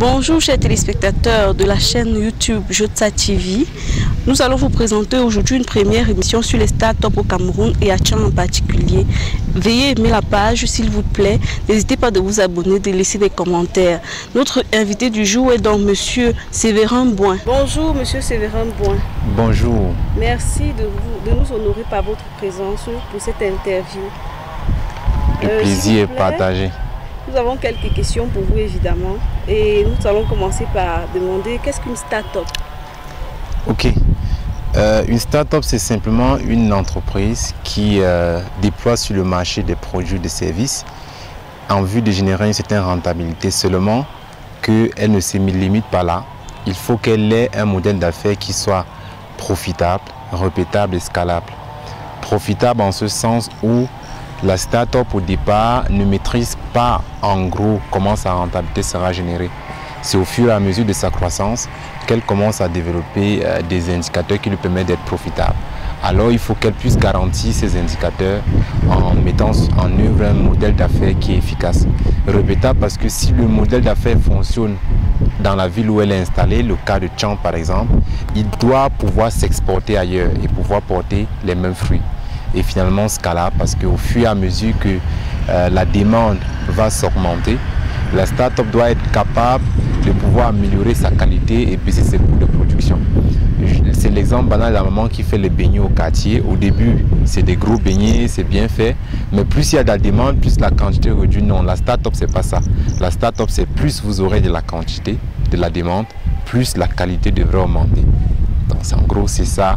Bonjour chers téléspectateurs de la chaîne YouTube Jotsa TV. Nous allons vous présenter aujourd'hui une première émission sur les startups au Cameroun et à Tchang en particulier. Veuillez aimer la page s'il vous plaît. N'hésitez pas de vous abonner, de laisser des commentaires. Notre invité du jour est donc Monsieur Sévérin Boin. Bonjour Monsieur Sévérin Boin. Bonjour. Merci de nous honorer par votre présence pour cette interview. Le plaisir est partagé. Nous avons quelques questions pour vous évidemment et nous allons commencer par demander qu'est-ce qu'une start-up? Ok. Une start-up, c'est simplement une entreprise qui déploie sur le marché des produits et des services en vue de générer une certaine rentabilité, seulement qu'elle ne se limite pas là. Il faut qu'elle ait un modèle d'affaires qui soit profitable, répétable et scalable. Profitable en ce sens où la start-up au départ ne maîtrise pas en gros comment sa rentabilité sera générée. C'est au fur et à mesure de sa croissance qu'elle commence à développer des indicateurs qui lui permettent d'être profitable. Alors il faut qu'elle puisse garantir ces indicateurs en mettant en œuvre un modèle d'affaires qui est efficace. Répétable parce que si le modèle d'affaires fonctionne dans la ville où elle est installée, le cas de Tchang par exemple, il doit pouvoir s'exporter ailleurs et pouvoir porter les mêmes fruits. Et finalement scalable parce qu'au fur et à mesure que la demande va s'augmenter, la start-up doit être capable de pouvoir améliorer sa qualité et baisser ses coûts de production. C'est l'exemple banal de la maman qui fait les beignets au quartier. Au début, c'est des gros beignets, c'est bien fait, mais plus il y a de la demande, plus la quantité réduit. Non, la start-up, c'est pas ça. La start-up, c'est plus vous aurez de la quantité, de la demande, plus la qualité devrait augmenter. Donc, en gros, c'est ça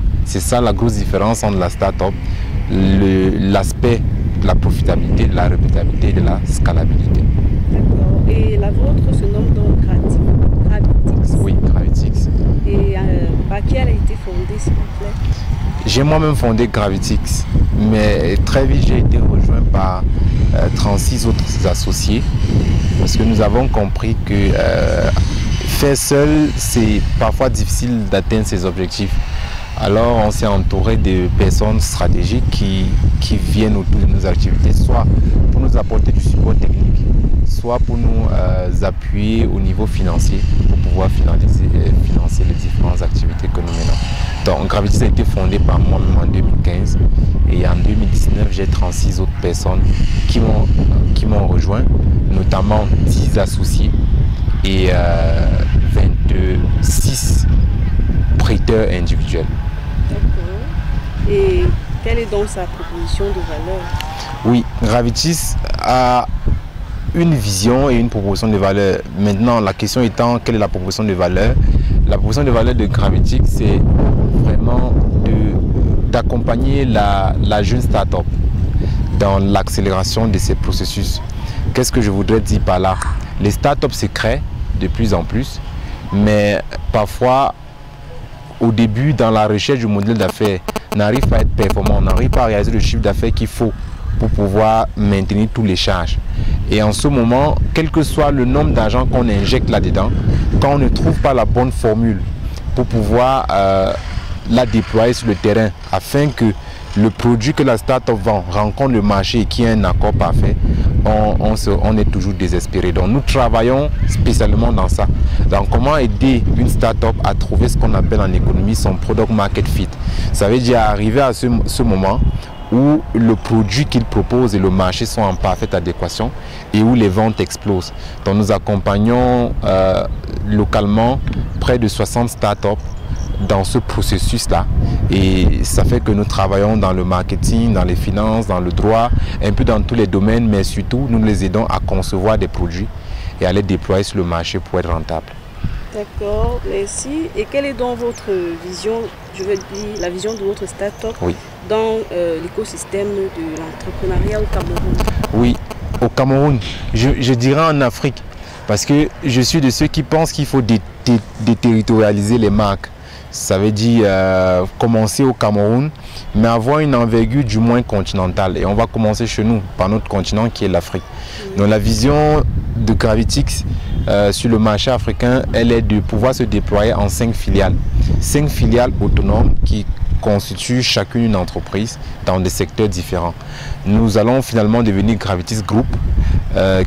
la grosse différence entre la start-up, l'aspect de la profitabilité, de la répétabilité et de la scalabilité. D'accord. Et la vôtre se nomme donc Gravitix. Oui, Gravitix. Et par qui elle a été fondée, s'il vous plaît? J'ai moi-même fondé Gravitix, mais très vite j'ai été rejoint par 36 autres associés parce que nous avons compris que faire seul, c'est parfois difficile d'atteindre ses objectifs. Alors on s'est entouré de personnes stratégiques qui viennent autour de nos activités, soit pour nous apporter du support technique, soit pour nous appuyer au niveau financier, pour pouvoir financer les différentes activités que nous menons. Donc Gravitix a été fondé par moi-même en 2015 et en 2019 j'ai 36 autres personnes qui m'ont rejoint, notamment 10 associés et 26 prêteurs individuels. D'accord. Et quelle est donc sa proposition de valeur? Oui, Gravitix a une vision et une proposition de valeur. Maintenant, la question étant, quelle est la proposition de valeur? La proposition de valeur de Gravitix, c'est vraiment d'accompagner la jeune start-up dans l'accélération de ces processus. Qu'est-ce que je voudrais dire par là? Les start-up se créent de plus en plus, mais parfois, au début, dans la recherche du modèle d'affaires, n'arrive pas à être performant, n'arrive pas à réaliser le chiffre d'affaires qu'il faut pour pouvoir maintenir tous les charges. Et en ce moment, quel que soit le nombre d'argent qu'on injecte là-dedans, quand on ne trouve pas la bonne formule pour pouvoir la déployer sur le terrain afin que le produit que la start-up vend rencontre le marché et qu'il y ait un accord parfait, on est toujours désespéré. Donc nous travaillons spécialement dans ça. Donc comment aider une start-up à trouver ce qu'on appelle en économie son product market fit. Ça veut dire arriver à ce moment où le produit qu'il propose et le marché sont en parfaite adéquation et où les ventes explosent. Donc nous accompagnons localement près de 60 start-up dans ce processus-là. Et ça fait que nous travaillons dans le marketing, dans les finances, dans le droit, un peu dans tous les domaines, mais surtout nous les aidons à concevoir des produits et à les déployer sur le marché pour être rentables. D'accord, merci. Et quelle est donc votre vision, je veux dire la vision de votre start-up dans l'écosystème de l'entrepreneuriat au Cameroun? Oui, au Cameroun, je dirais en Afrique, parce que je suis de ceux qui pensent qu'il faut déterritorialiser les marques. Ça veut dire commencer au Cameroun, mais avoir une envergure du moins continentale. Et on va commencer chez nous, par notre continent qui est l'Afrique. Donc la vision de Gravitix sur le marché africain, elle est de pouvoir se déployer en 5 filiales. 5 filiales autonomes qui constituent chacune une entreprise dans des secteurs différents. Nous allons finalement devenir Gravitix Group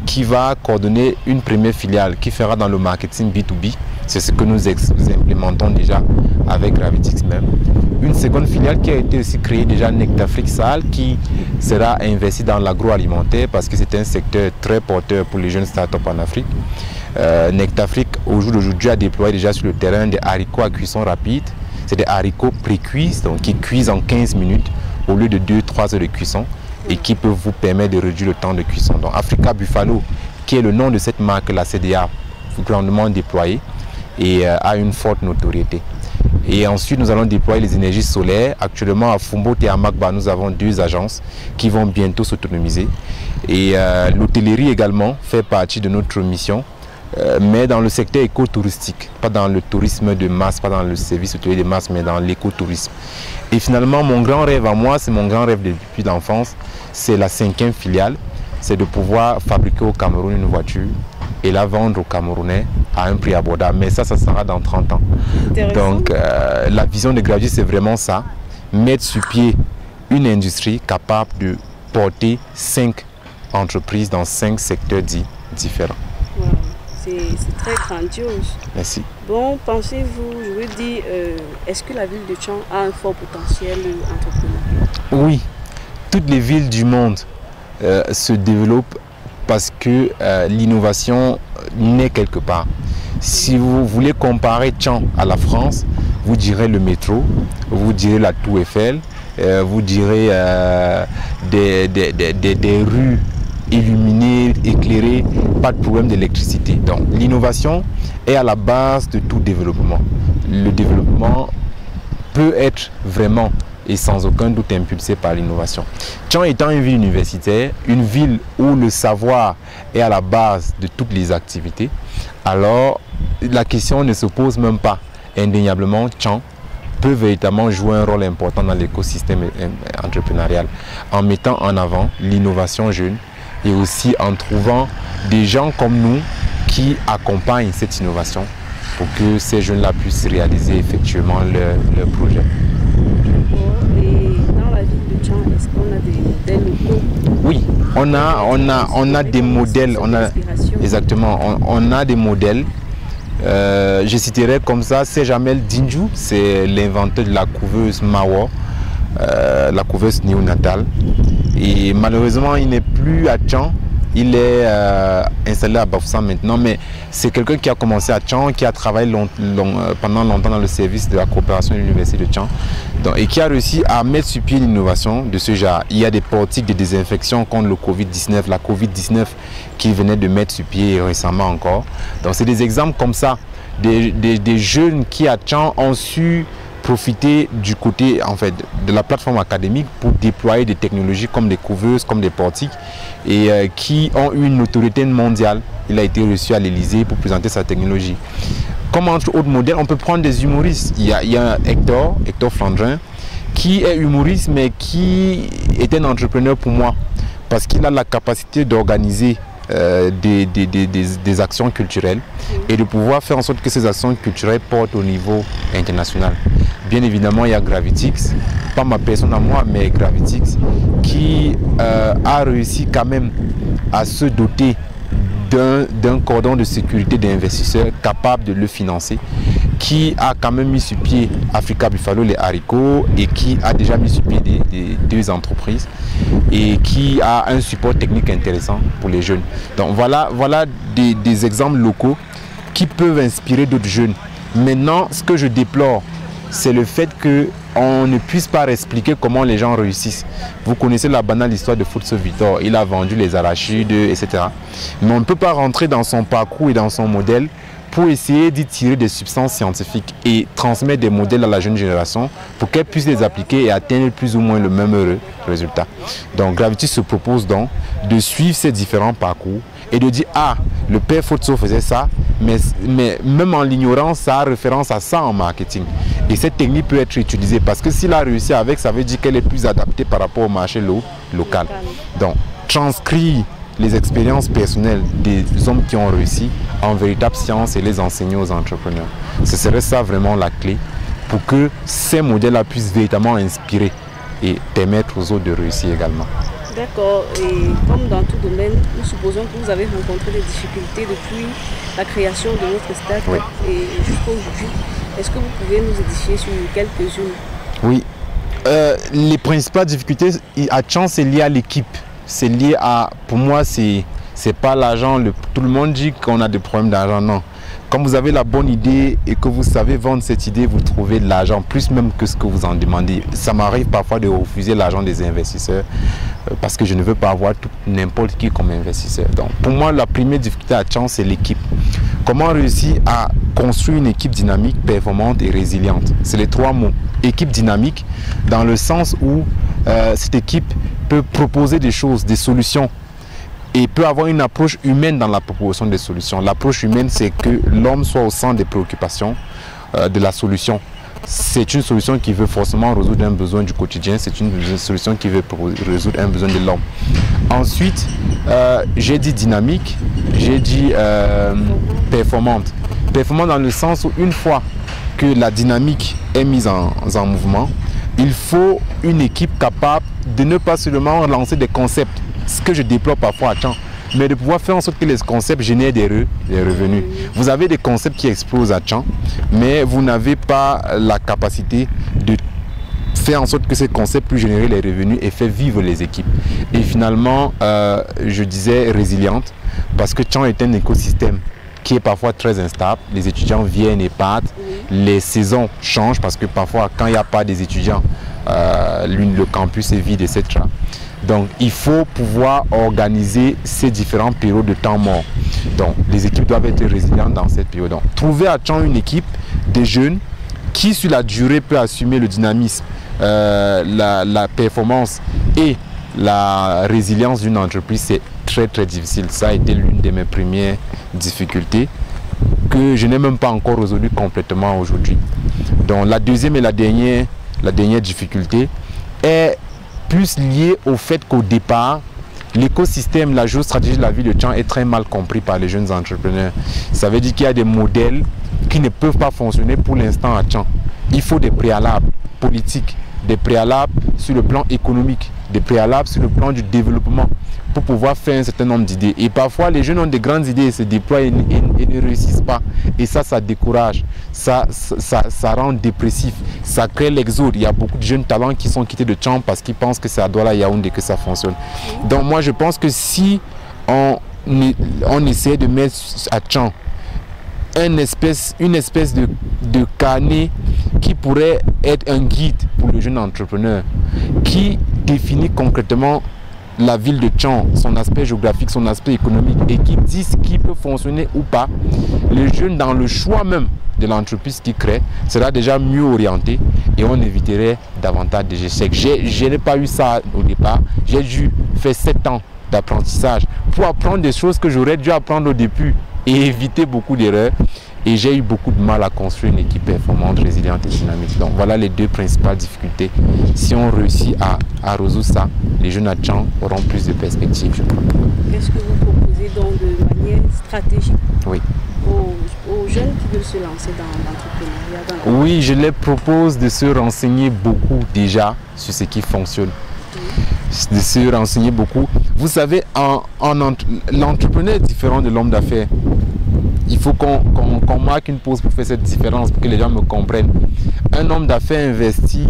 qui va coordonner une première filiale qui fera dans le marketing B2B. C'est ce que nous implémentons déjà avec Gravitix même. Une seconde filiale qui a été aussi créée déjà, Nectafrique Sahel, qui sera investie dans l'agroalimentaire parce que c'est un secteur très porteur pour les jeunes startups en Afrique. Nectafrique, au jour d'aujourd'hui, a déployé déjà sur le terrain des haricots à cuisson rapide. C'est des haricots pré-cuits, donc qui cuisent en 15 minutes au lieu de 2-3 heures de cuisson et qui peuvent vous permettre de réduire le temps de cuisson. Donc Africa Buffalo, qui est le nom de cette marque, la CDA, grandement déployée et a une forte notoriété. Et ensuite, nous allons déployer les énergies solaires. Actuellement, à Fumbote et à Magba, nous avons 2 agences qui vont bientôt s'autonomiser. Et l'hôtellerie également fait partie de notre mission, mais dans le secteur écotouristique, pas dans le tourisme de masse, pas dans le service hôtelier de masse, mais dans l'écotourisme. Et finalement, mon grand rêve à moi, c'est mon grand rêve depuis l'enfance, c'est la 5e filiale, c'est de pouvoir fabriquer au Cameroun une voiture et la vendre aux Camerounais à un prix abordable. Mais ça sera dans 30 ans. Donc la vision de Gravitix, c'est vraiment ça, mettre sur pied une industrie capable de porter 5 entreprises dans 5 secteurs différents. Wow. C'est très grandiose. Merci. Bon, pensez-vous, je veux dire, est-ce que la ville de Tchang a un fort potentiel entrepreneurial? Oui, toutes les villes du monde se développent parce que l'innovation naît quelque part. Si vous voulez comparer Tchang à la France, vous direz le métro, vous direz la Tour Eiffel, vous direz des rues illuminées, éclairées, pas de problème d'électricité. Donc l'innovation est à la base de tout développement. Le développement peut être vraiment et sans aucun doute impulsé par l'innovation. Tchang étant une ville universitaire, une ville où le savoir est à la base de toutes les activités, alors la question ne se pose même pas. Indéniablement, Tchang peut véritablement jouer un rôle important dans l'écosystème entrepreneurial en mettant en avant l'innovation jeune et aussi en trouvant des gens comme nous qui accompagnent cette innovation pour que ces jeunes-là puissent réaliser effectivement leur projet. Et dans la ville de Tchang, est-ce qu'on a des modèles locaux? Oui, on a des modèles, exactement, on a des modèles. Je citerai comme ça Sejamel Dinju, c'est l'inventeur de la couveuse Mawa, la couveuse néonatale. Et malheureusement, il n'est plus à Tchang. Il est installé à Bafoussam maintenant, mais c'est quelqu'un qui a commencé à Tchang, qui a travaillé pendant longtemps dans le service de la coopération de l'université de Tchang, et qui a réussi à mettre sur pied l'innovation de ce genre. Il y a des portiques de désinfection contre le Covid-19, la Covid-19 qu'il venait de mettre sur pied récemment encore. Donc c'est des exemples comme ça, des jeunes qui à Tchang ont su profiter du côté en fait de la plateforme académique pour déployer des technologies comme des couveuses, comme des portiques et qui ont eu une notoriété mondiale. Il a été reçu à l'Elysée pour présenter sa technologie. Comme entre autres modèles, on peut prendre des humoristes. Il y a Hector Flandrin qui est humoriste mais qui est un entrepreneur pour moi parce qu'il a la capacité d'organiser des actions culturelles et de pouvoir faire en sorte que ces actions culturelles portent au niveau international. Bien évidemment, il y a Gravitix, pas ma personne à moi, mais Gravitix, qui a réussi quand même à se doter d'un cordon de sécurité d'investisseurs capable de le financer, qui a quand même mis sur pied Africa Buffalo, les haricots, et qui a déjà mis sur pied des 2 entreprises et qui a un support technique intéressant pour les jeunes. Donc voilà des exemples locaux qui peuvent inspirer d'autres jeunes. Maintenant, ce que je déplore, c'est le fait qu'on ne puisse pas expliquer comment les gens réussissent. Vous connaissez la banale histoire de Futso Victor, il a vendu les arachides, etc. Mais on ne peut pas rentrer dans son parcours et dans son modèle pour essayer d'y tirer des substances scientifiques et transmettre des modèles à la jeune génération pour qu'elle puisse les appliquer et atteindre plus ou moins le même résultat. Donc Gravitix se propose donc de suivre ces différents parcours et de dire ah, le père Futso faisait ça, mais même en l'ignorant, ça a référence à ça en marketing. Et cette technique peut être utilisée parce que s'il a réussi avec, ça veut dire qu'elle est plus adaptée par rapport au marché local. Donc transcrire les expériences personnelles des hommes qui ont réussi en véritable science et les enseigner aux entrepreneurs. Ce serait ça vraiment la clé pour que ces modèles-là puissent véritablement inspirer et permettre aux autres de réussir également. D'accord. Et comme dans tout domaine, nous supposons que vous avez rencontré des difficultés depuis la création de notre start-up Oui. et jusqu'à aujourd'hui. Est-ce que vous pouvez nous édifier sur quelques-unes? Oui. Les principales difficultés à Tchan, c'est lié à l'équipe. C'est lié à, pour moi, c'est pas l'argent. Tout le monde dit qu'on a des problèmes d'argent. Non. Quand vous avez la bonne idée et que vous savez vendre cette idée, vous trouvez de l'argent, plus même que ce que vous en demandez. Ça m'arrive parfois de refuser l'argent des investisseurs parce que je ne veux pas avoir n'importe qui comme investisseur. Donc, pour moi, la première difficulté à Tchan, c'est l'équipe. Comment réussir à construire une équipe dynamique, performante et résiliente? C'est les trois mots. Équipe dynamique, dans le sens où cette équipe peut proposer des choses, des solutions, et peut avoir une approche humaine dans la proposition des solutions. L'approche humaine, c'est que l'homme soit au centre des préoccupations de la solution. C'est une solution qui veut forcément résoudre un besoin du quotidien, c'est une solution qui veut résoudre un besoin de l'homme. Ensuite, j'ai dit dynamique, j'ai dit performante. Performante dans le sens où une fois que la dynamique est mise en mouvement, il faut une équipe capable de ne pas seulement lancer des concepts, ce que je déploie parfois à Tchan, mais de pouvoir faire en sorte que les concepts génèrent des revenus. Vous avez des concepts qui explosent à Tchan, mais vous n'avez pas la capacité de faire en sorte que ces concepts puissent générer les revenus et faire vivre les équipes. Et finalement, je disais résiliente, parce que Tchan est un écosystème qui est parfois très instable. Les étudiants viennent et partent, les saisons changent parce que parfois quand il n'y a pas des étudiants, le campus est vide, etc. Donc il faut pouvoir organiser ces différentes périodes de temps mort. Donc les équipes doivent être résilientes dans cette période. Donc trouver à Tchan une équipe de jeunes qui sur la durée peut assumer le dynamisme, la performance et la résilience d'une entreprise, c'est très difficile. Ça a été l'une de mes premières difficultés que je n'ai même pas encore résolu complètement aujourd'hui. Donc la deuxième et la dernière difficulté est plus liée au fait qu'au départ, l'écosystème, la géostratégie de la ville de Tchan est très mal compris par les jeunes entrepreneurs. Ça veut dire qu'il y a des modèles qui ne peuvent pas fonctionner pour l'instant à Tchan. Il faut des préalables politiques, des préalables sur le plan économique, des préalables sur le plan du développement pour pouvoir faire un certain nombre d'idées. Et parfois, les jeunes ont des grandes idées et se déploient et ne réussissent pas. Et ça décourage, ça rend dépressif, ça crée l'exode. Il y a beaucoup de jeunes talents qui sont quittés de Tchan parce qu'ils pensent que c'est à Douala Yaoundé que ça fonctionne. Donc moi, je pense que si on essaie de mettre à Tchan une espèce de carnet qui pourrait être un guide pour le jeune entrepreneur, qui définit concrètement la ville de Tchan, son aspect géographique, son aspect économique, et qui dit ce qui peut fonctionner ou pas, les jeunes dans le choix même de l'entreprise qu'ils créent sera déjà mieux orienté et on éviterait davantage d'échecs. Je n'ai pas eu ça au départ, j'ai dû faire 7 ans d'apprentissage pour apprendre des choses que j'aurais dû apprendre au début et éviter beaucoup d'erreurs. Et j'ai eu beaucoup de mal à construire une équipe performante, résiliente et dynamique. Donc voilà les deux principales difficultés. Si on réussit à résoudre ça, les jeunes à Tchan auront plus de perspectives, je crois. Qu'est-ce que vous proposez donc de manière stratégique aux jeunes qui veulent se lancer dans l'entrepreneuriat? Oui, je les propose de se renseigner beaucoup déjà sur ce qui fonctionne. De se renseigner beaucoup. Vous savez, l'entrepreneur est différent de l'homme d'affaires. Il faut qu'on marque une pause pour faire cette différence, pour que les gens me comprennent. Un homme d'affaires investit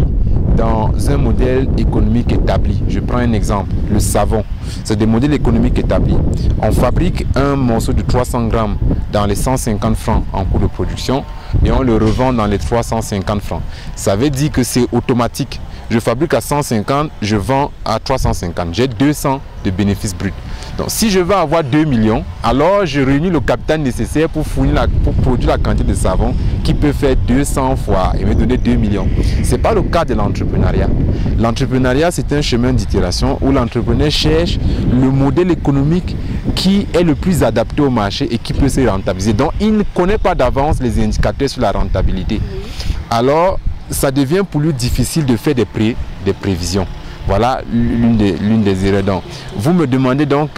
dans un modèle économique établi. Je prends un exemple, le savon. C'est des modèles économiques établis. On fabrique un morceau de 300 grammes dans les 150 francs en coût de production et on le revend dans les 350 francs. Ça veut dire que c'est automatique. Je fabrique à 150, je vends à 350. J'ai 200 de bénéfices bruts. Donc si je veux avoir 2 millions, alors je réunis le capital nécessaire pour produire la quantité de savon qui peut faire 200 fois et me donner 2 millions. Ce n'est pas le cas de l'entrepreneuriat. L'entrepreneuriat, c'est un chemin d'itération où l'entrepreneur cherche le modèle économique qui est le plus adapté au marché et qui peut se rentabiliser. Donc il ne connaît pas d'avance les indicateurs sur la rentabilité. Alors ça devient pour lui difficile de faire des prévisions. Voilà l'une des erreurs. Donc, vous me demandez donc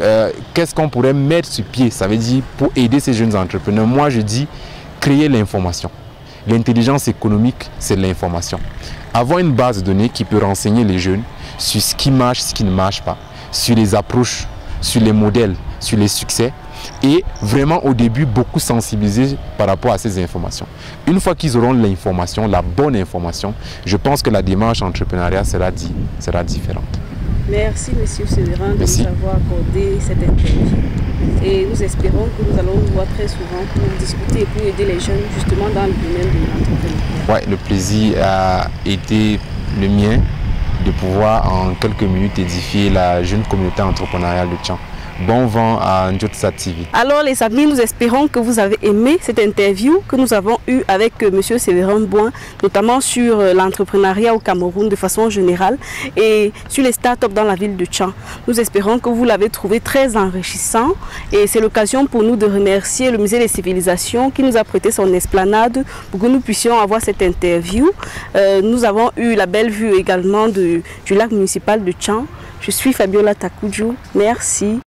qu'est-ce qu'on pourrait mettre sur pied, ça veut dire pour aider ces jeunes entrepreneurs. Moi je dis créer l'information. L'intelligence économique, c'est l'information. Avoir une base de données qui peut renseigner les jeunes sur ce qui marche, ce qui ne marche pas. sur les approches, sur les modèles, sur les succès. Et vraiment au début, beaucoup sensibiliser par rapport à ces informations. Une fois qu'ils auront l'information, la bonne information, je pense que la démarche entrepreneuriale sera différente. Merci Monsieur Sévérin de nous avoir accordé cette interview. Et nous espérons que nous allons nous voir très souvent pour discuter et pour aider les jeunes justement dans le domaine de l'entrepreneuriat. Ouais, le plaisir a été le mien de pouvoir en quelques minutes édifier la jeune communauté entrepreneuriale de Tchang. Bon vent à Ndjotsa TV. Alors les amis, nous espérons que vous avez aimé cette interview que nous avons eue avec M. Sévérin Boin, notamment sur l'entrepreneuriat au Cameroun de façon générale et sur les startups dans la ville de Tchang. Nous espérons que vous l'avez trouvé très enrichissant et c'est l'occasion pour nous de remercier le Musée des Civilisations qui nous a prêté son esplanade pour que nous puissions avoir cette interview. Nous avons eu la belle vue également du lac municipal de Tchang. Je suis Fabiola Takudjou. Merci.